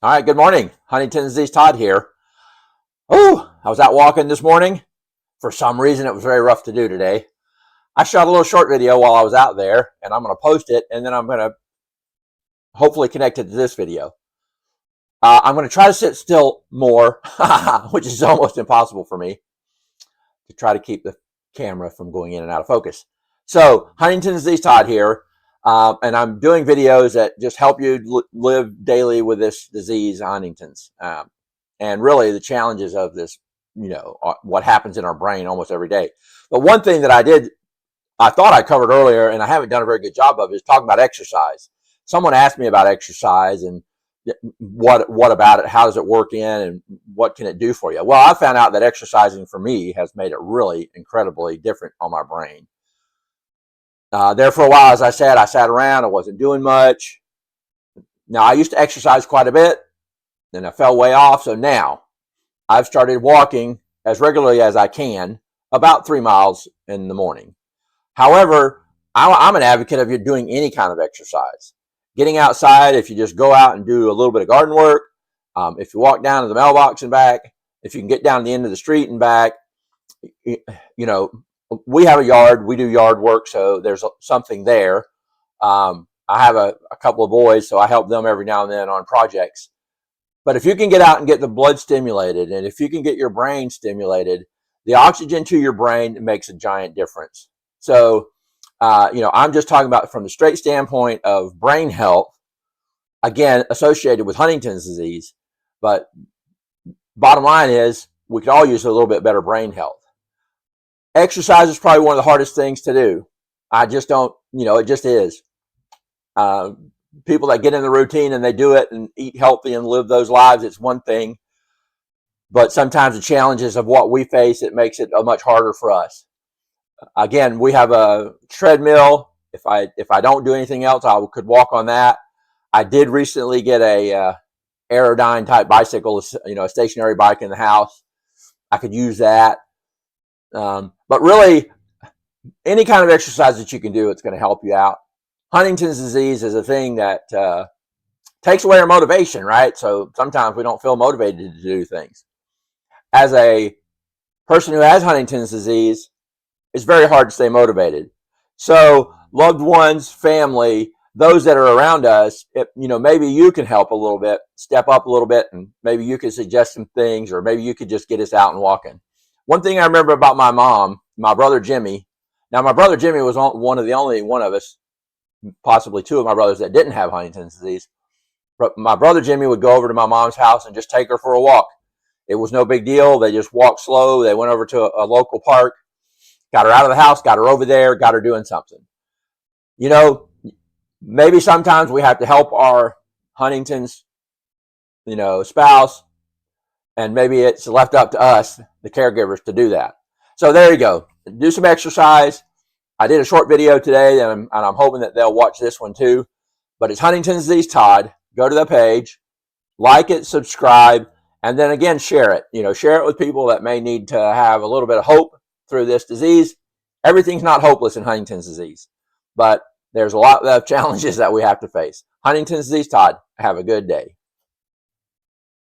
All right, good morning. Huntington's Disease Todd here. Oh, I was out walking this morning. For some reason, it was very rough to do today. I shot a little short video while I was out there, and I'm going to post it, and then I'm going to hopefully connect it to this video. I'm going to try to sit still more, which is almost impossible for me, to try to keep the camera from going in and out of focus. So, Huntington's Disease Todd here, and I'm doing videos that just help you live daily with this disease, Huntington's. And really the challenges of this, what happens in our brain almost every day. But one thing that I thought I covered earlier, and I haven't done a very good job of, is talking about exercise. Someone asked me about exercise and what about it, how does it work in, and what can it do for you? Well, I found out that exercising for me has made it really incredibly different on my brain. There for a while, as I said, I sat around, I wasn't doing much. Now, I used to exercise quite a bit, then I fell way off. So now I've started walking as regularly as I can, about 3 miles in the morning. However, I'm an advocate of you doing any kind of exercise. Getting outside, if you just go out and do a little bit of garden work, if you walk down to the mailbox and back, if you can get down to the end of the street and back, we have a yard, we do yard work, so there's something there. I have a couple of boys, so I help them every now and then on projects. But if you can get out and get the blood stimulated, and if you can get your brain stimulated, the oxygen to your brain makes a giant difference. So, I'm just talking about from the straight standpoint of brain health, again, associated with Huntington's disease. But bottom line is, we could all use a little bit better brain health. Exercise is probably one of the hardest things to do. I just don't, it just is. People that get in the routine and they do it and eat healthy and live those lives, it's one thing. But sometimes the challenges of what we face, it makes it much harder for us. Again, we have a treadmill. If I don't do anything else, I could walk on that. I did recently get a Aerodyne type bicycle, a stationary bike in the house. I could use that. But really, any kind of exercise that you can do, it's going to help you out. Huntington's disease is a thing that takes away our motivation, right? So sometimes we don't feel motivated to do things. As a person who has Huntington's disease, it's very hard to stay motivated. So loved ones, family, those that are around us, maybe you can help a little bit, step up a little bit, and maybe you could suggest some things, or maybe you could just get us out and walking. One thing I remember about my mom, my brother Jimmy. Now, my brother Jimmy was one of the only one of us, possibly two of my brothers, that didn't have Huntington's disease. But my brother Jimmy would go over to my mom's house and just take her for a walk. It was no big deal. They just walked slow. They went over to a local park, got her out of the house, got her over there, got her doing something. Maybe sometimes we have to help our Huntington's, spouse, and maybe it's left up to us, the caregivers, to do that. So there you go. Do some exercise. I did a short video today, and I'm hoping that they'll watch this one too. But it's Huntington's Disease Todd. Go to the page, like it, subscribe, and then again, share it. Share it with people that may need to have a little bit of hope through this disease. Everything's not hopeless in Huntington's disease, but there's a lot of challenges that we have to face. Huntington's Disease Todd. Have a good day.